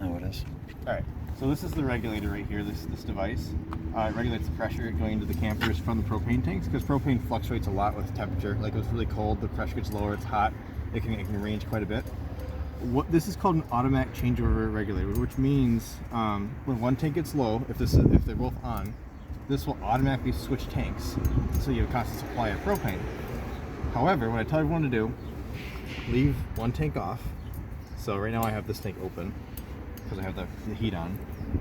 how it is. All right. So this is the regulator right here. This device it regulates the pressure going into the campers from the propane tanks, because propane fluctuates a lot with temperature. Like, if it's really cold, the pressure gets lower. It's hot, it can range quite a bit. What this is called an automatic changeover regulator, which means when one tank gets low, if they're both on, this will automatically switch tanks, so you have a constant supply of propane. However, what I tell everyone to do, leave one tank off. So right now I have this tank open because I have the heat on.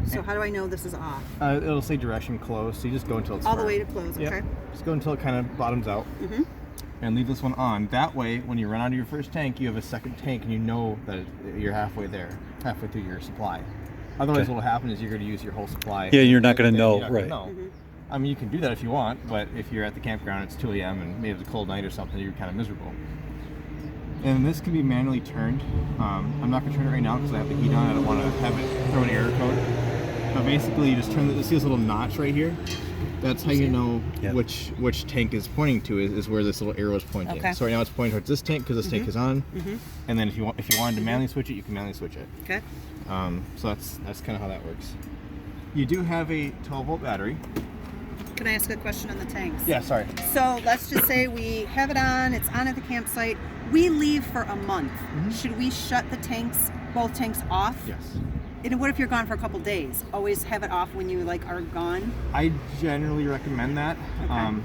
So how do I know this is off? It'll say direction closed, so you just go until it's all firm. the way to close. Yep. Okay. Just go until it kind of bottoms out, and leave this one on. That way, when you run out of your first tank, you have a second tank, and you know that you're halfway through your supply. Otherwise, what will happen is you're going to use your whole supply. Yeah, you're not going to know, right? I mean, you can do that if you want, but if you're at the campground, it's 2 a.m. and maybe it's a cold night or something, you're kind of miserable. And this can be manually turned. I'm not going to turn it right now because I have the heat on. I don't want to have it throw an error code. But basically, you just turn see this little notch right here. That's how you know which tank is pointing to is where this little arrow is pointing. Okay. So right now it's pointing towards this tank because this tank is on. And then if you wanted to manually switch it, you can manually switch it. Okay. So that's kind of how that works. You do have a 12-volt battery. Can I ask a question on the tanks? Yeah, sorry. So let's just say we have it on, it's on at the campsite. We leave for a month. Should we shut the tanks, both tanks off? Yes. And what if you're gone for a couple days? Always have it off when you are gone? I generally recommend that. Okay.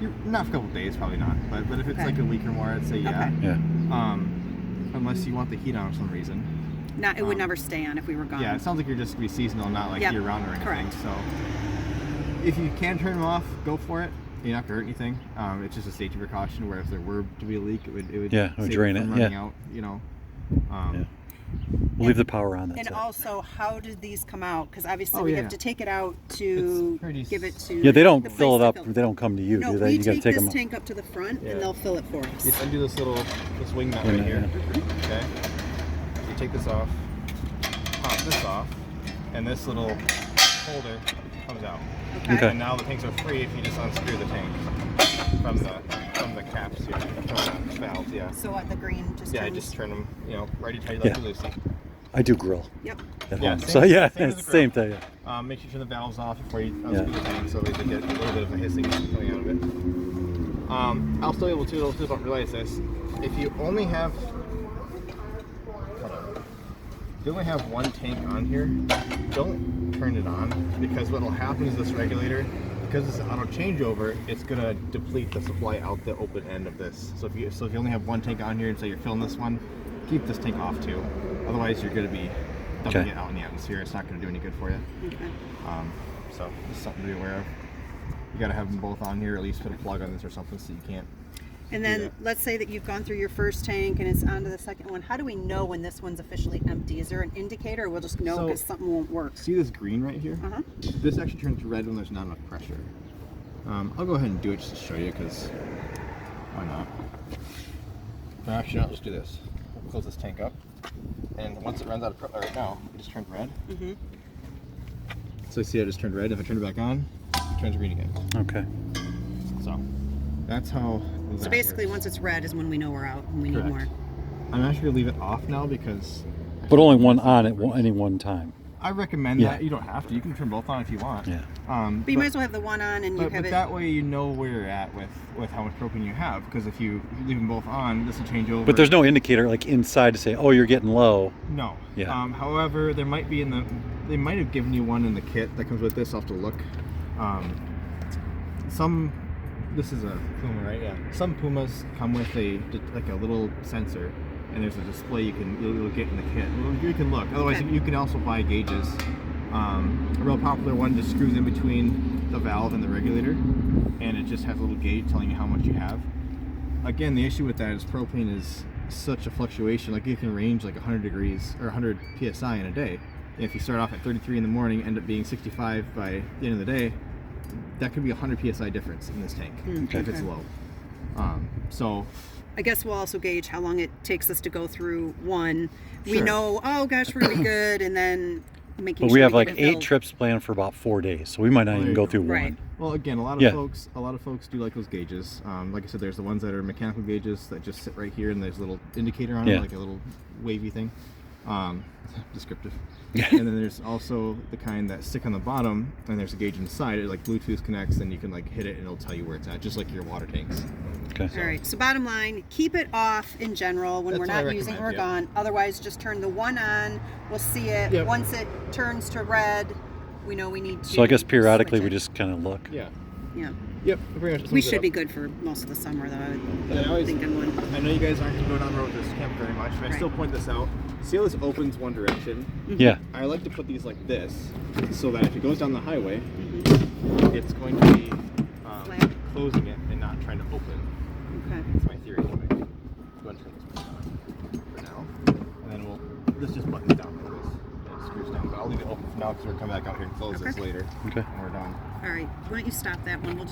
You're, not for a couple days, probably not. But if it's like a week or more, I'd say yeah. Okay. Yeah. Unless you want the heat on for some reason. It would never stay on if we were gone. Yeah, it sounds like you're just going to be seasonal, not like year-round or anything. Correct. So if you can turn them off, go for it. You're not going to hurt anything. It's just a safety precaution where if there were to be a leak, it would save drain it from running out, you know. We'll leave the power on. That's and it. also, how did these come out? Because obviously Oh, we yeah. have to take it out to give it to. Yeah, they don't the fill it place up. to fill They don't come to you, No, do they? we You got to take take this them. tank up to the front, and they'll fill it for us. You undo this wing nut right here. Okay. You take this off, pop this off, and this little holder comes out. Okay. And now the tanks are free if you just unscrew the tank from the caps here, from the valves. Yeah. So what, the green just Yeah, turns? just turn them, righty tighty, lefty loosey. I do grill Yep. at Yeah, home. same- So yeah, same as it's the the same grill. thing. Make sure you turn the valves off before you unscrew the tank, so they get a little bit of a hissing coming out of it. I'll still able to. Those people don't realize this. If you only have one tank on here, don't turn it on, because what will happen is this regulator, because it's an auto changeover, it's gonna deplete the supply out the open end of this. So if you only have one tank on here and say you're filling this one, keep this tank off too. Otherwise, you're gonna be dumping it out in the atmosphere. It's not gonna do any good for you. Okay. So this is something to be aware of. You gotta have them both on here, or at least put a plug on this or something so you can't. And then let's say that you've gone through your first tank and it's on to the second one. How do we know when this one's officially empty? Is there an indicator, or we'll just know because something won't work? See this green right here? This actually turns red when there's not enough pressure. I'll go ahead and do it just to show you, because why not? Or actually, let's do this. We'll close this tank up, and once it runs out of right now, it just turned red. So you see, I just turned red. If I turn it back on, it turns green again. Okay. So that's how. So basically, once it's red is when we know we're out and we need more. I'm actually gonna leave it off now because. But only one on at any one time. I recommend that. You don't have to. You can turn both on if you want. Yeah. But you might as well have the one on and you have but it. that way you know where you're at with how much propane you have. Because if you leave them both on, this will change over. But there's no indicator like inside to say, oh, you're getting low. No. Yeah. However, there might be they might have given you one in the kit that comes with this. I'll have to look. This is a Puma, right? Yeah. Some Pumas come with a little sensor, and there's a display you'll get in the kit. You can look. Otherwise, you can also buy gauges. A real popular one just screws in between the valve and the regulator, and it just has a little gauge telling you how much you have. Again, the issue with that is propane is such a fluctuation. Like, it can range like 100 degrees or 100 psi in a day. If you start off at 33 in the morning, end up being 65 by the end of the day, that could be 100 psi difference in this tank if it's low. So I guess we'll also gauge how long it takes us to go through one. We know, oh gosh, we're gonna be good, and then making But sure we have get like it 8 filled. trips planned for about 4 days, so we might not even go through one. Well, again, a lot of folks do like those gauges. Like I said, there's the ones that are mechanical gauges that just sit right here, and there's a little indicator on it, like a little wavy thing. Descriptive. And then there's also the kind that stick on the bottom, and there's a gauge inside. It like Bluetooth connects, then you can like hit it, and it'll tell you where it's at, just like your water tanks. Okay. All right. So bottom line, keep it off in general when That's we're what I not using recommend, Oregon. Otherwise, just turn the one on. We'll see it. Yep. Once it turns to red, we know we need to. So I guess periodically switch we it. just kind of look. Yeah. Yeah. Yep. Pretty much We sums it should up. be good for most of the summer, though. And I always- thinking one. I know you guys aren't going to go down the road with this camp very much, but I still point this out. See how this opens one direction? Yeah. I like to put these like this, so that if it goes down the highway, Mm-hmm. it's going to be Flat. closing it and not trying to open. Okay. That's my theory anyway. Go ahead and turn this one for now. And then this just buttons down like this. And it screws down. But I'll leave it open for now because we're coming back out here and close this Okay. later. Okay. When we're done. All right. Why don't you stop that one? We'll